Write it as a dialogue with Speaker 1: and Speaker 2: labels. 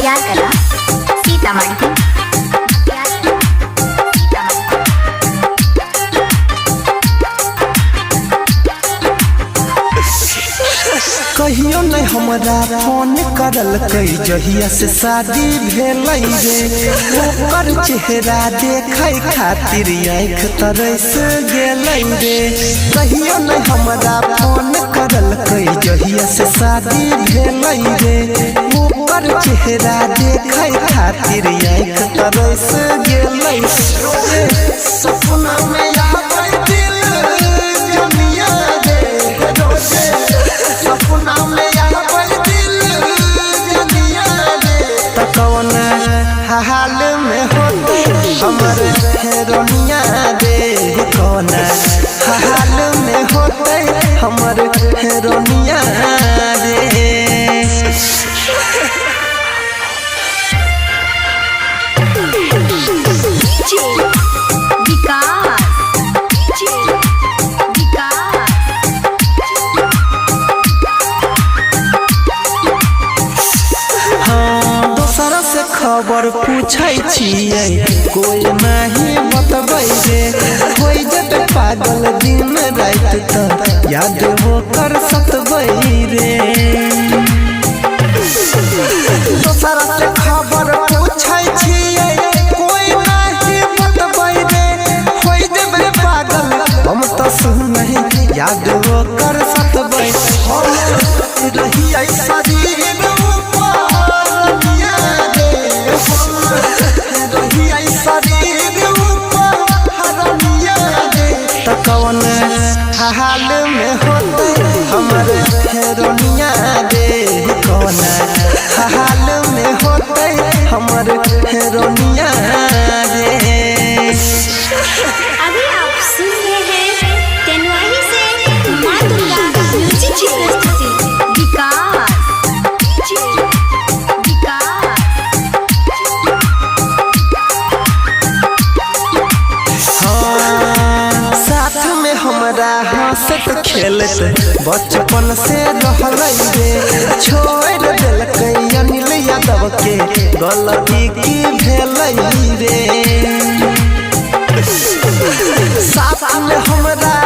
Speaker 1: प्यार करा सीतामढ़ी।
Speaker 2: कहियो नहीं हमरा फोन करल कई जहिया से शादी भेल रे ओकर चेहरा देखे खातिर आँख तरस गेल रे। कहियो नहीं हमरा फोन करल कई जहिया से शादी भेल रे ओकर चेहरा देखे खातिर आँख तरस गेल रे। सपना में आवे दिल जनिया रे रोजे सपना में आवे दिल जनिया रे। त कौन हाल में होते हमर हेरोनिया रे कौन हाल में होते हमर हेरोनिया रे। खबर पूछे छियै कोई नहीं बतबै रे कोई जब पागल दिन रात त याद वो कर सतबै रे। दोसरा से खबर पूछे छियै कोई नहीं बतबै रे कोई जब पागल हम तो सुनहि याद वो कर सतबै हम रही ऐसा कौन हाल में होते हमर हेरोनिया रे कौन हाल में होते हमर हेरोनिया रे।
Speaker 1: अभी आप सुन रहे हैं तेनवाही से मां दुर्गा म्यूजिक की प्रस्तुति विकास।
Speaker 2: हमरा हंसत खेलत बचपन से रहल रे छोड़ दिलकै अनिल यादव के गलती की भेल रे। साथ में हमरा